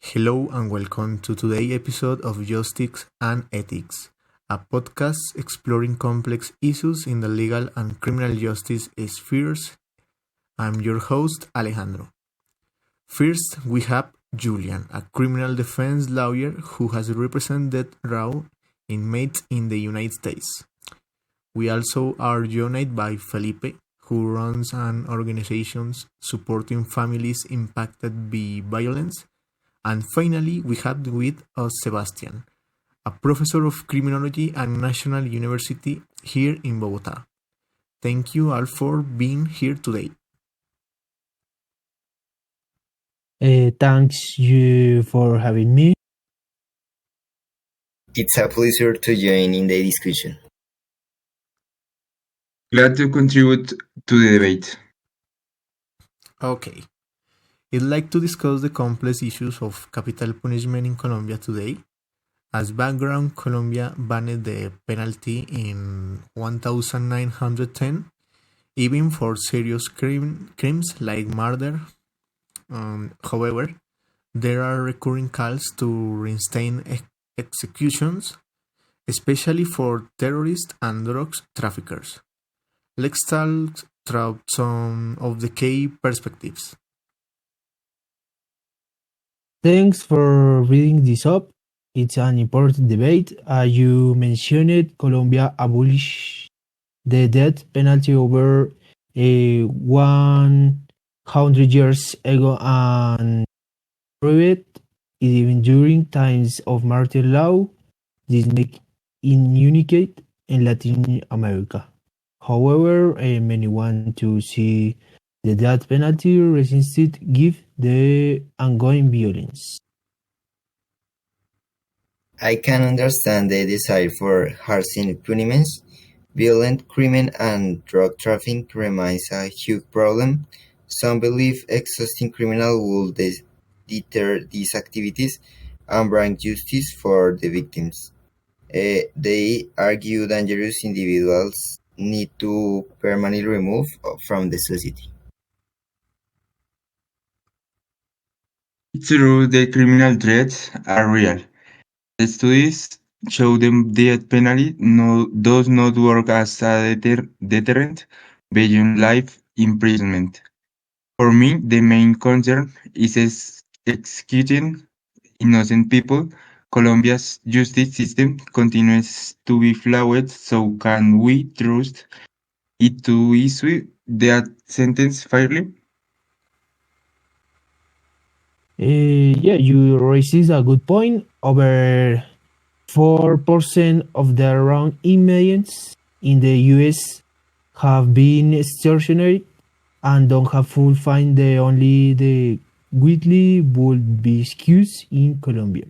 Hello and welcome to today's episode of Justice and Ethics, a podcast exploring complex issues in the legal and criminal justice spheres. I'm your host, Alejandro. First, we have Julian, a criminal defense lawyer who has represented raw inmates in the United States. We also are joined by Felipe, who runs an organization supporting families impacted by violence. And finally, we have with us Sebastian, a professor of criminology at National University here in Bogota. Thank you all for being here today. Thanks you for having me. It's a pleasure to join in the discussion. Glad to contribute to the debate. Okay, I'd like to discuss the complex issues of capital punishment in Colombia today. As background, Colombia banned the penalty in 1910, even for serious crimes like murder. However, there are recurring calls to reinstate executions, especially for terrorists and drugs traffickers. Let's talk through some of the key perspectives. Thanks for reading this up. It's an important debate. You mentioned Colombia abolished the death penalty over 100 years ago and proved it even during times of martial law. This makes it unique in Latin America. However, many want to see the death penalty resisted given the ongoing violence. I can understand the desire for harsher punishments. Violent crime and drug trafficking remains a huge problem. Some believe exhausting criminals will deter these activities and bring justice for the victims. They argue dangerous individuals need to permanently remove from the society. It's true the criminal threats are real. The studies show the death penalty does not work as a deterrent beyond life imprisonment. For me, the main concern is executing innocent people. Colombia's justice system continues to be flawed, so can we trust it to issue that sentence fairly? Yeah, you raise a good point. Over 4% of the around inmates in the US have been extortionate and don't have full fine. Only the Whitley would be excused in Colombia.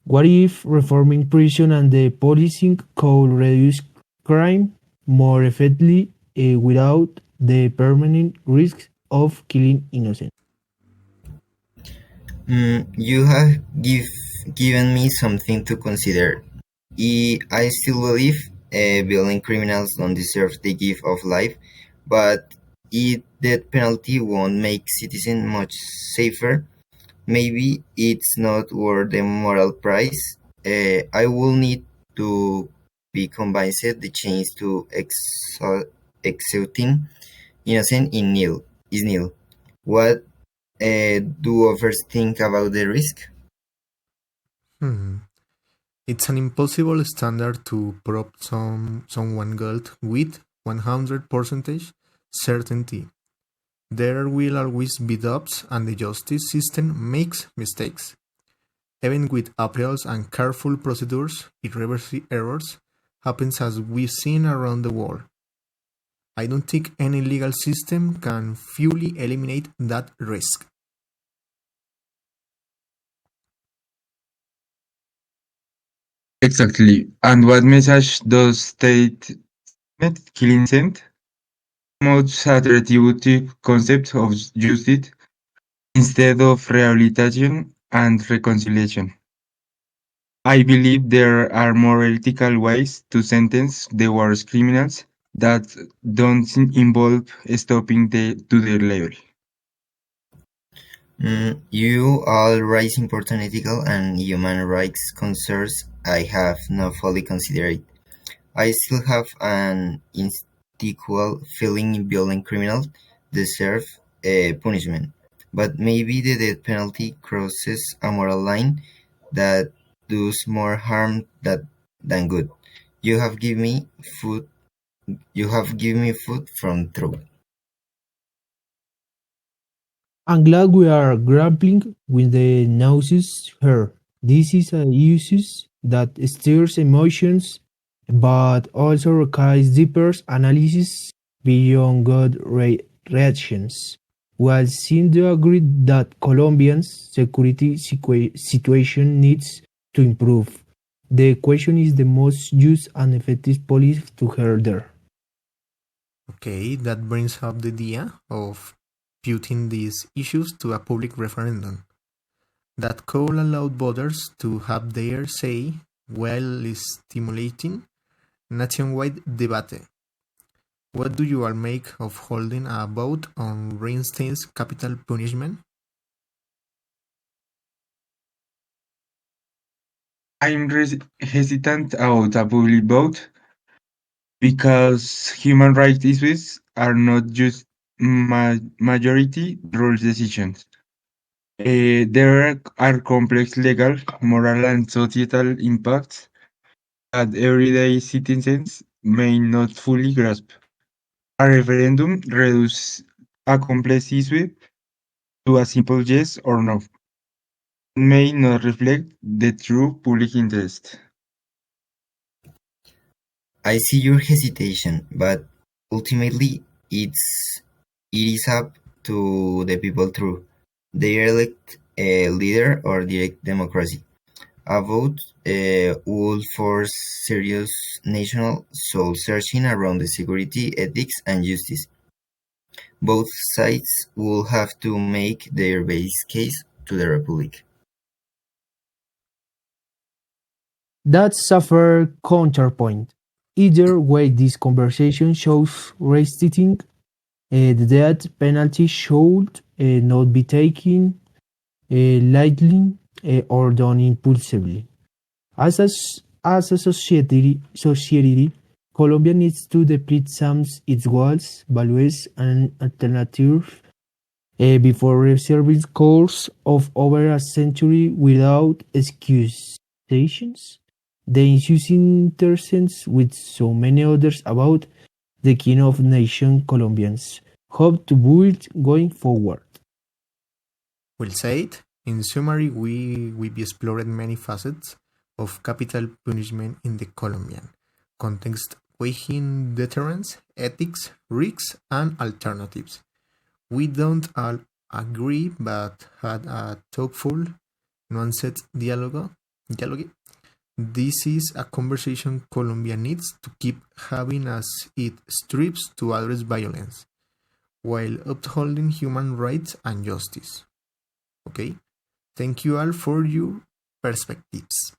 What if reforming prison and the policing could reduce crime more effectively without the permanent risk of killing innocent? You have given me something to consider. I still believe violent criminals don't deserve the gift of life, but death penalty won't make citizens much safer. Maybe it's not worth the moral price. I will need to be convinced the change to executing innocent is nil. What do others think about the risk? Hmm. It's an impossible standard to prove someone guilty with 100% certainty. There will always be doubts, and the justice system makes mistakes. Even with appeals and careful procedures, irreversible errors happen as we've seen around the world. I don't think any legal system can fully eliminate that risk. Exactly. And what message does state killing send? Promotes a retributive concept of justice instead of rehabilitation and reconciliation. I believe there are more ethical ways to sentence the worst criminals that don't involve stopping to their level. You all raise important ethical and human rights concerns I have not fully considered. I still have an instinctual feeling violent criminals deserve punishment, but maybe the death penalty crosses a moral line that does more harm than good. You have given me food. You have given me food from through. I'm glad we are grappling with the nooses here. This is a use that stirs emotions but also requires deeper analysis beyond gut reactions. We all seem to agree that Colombians' security situation needs to improve. The question is the most used and effective policy to her there. Okay, that brings up the idea of putting these issues to a public referendum that could allow voters to have their say while stimulating nationwide debate. What do you all make of holding a vote on reinstating capital punishment? I'm hesitant about a public vote because human rights issues are not just majority rules decisions. There are complex legal, moral, and societal impacts that everyday citizens may not fully grasp. A referendum reduces a complex issue to a simple yes or no, may not reflect the true public interest. I see your hesitation, but ultimately it is up to the people through they elect a leader or direct democracy. A vote would force serious national soul searching around the security, ethics, and justice. Both sides will have to make their base case to the Republic. That's a fair counterpoint. Either way, this conversation shows racism. The death penalty should not be taken lightly or done impulsively. As a society, Colombia needs to deplete some its walls, values, and alternatives before reserving course of over a century without excusations. The ensuing intersects with so many others about the king of nation Colombians hope to build going forward. Well said. In summary, we explored many facets of capital punishment in the Colombian context, weighing deterrence, ethics, risks, and alternatives. We don't all agree, but had a thoughtful, nuanced dialogue. This is a conversation Colombia needs to keep having as it strives to address violence while upholding human rights and justice. Okay? Thank you all for your perspectives.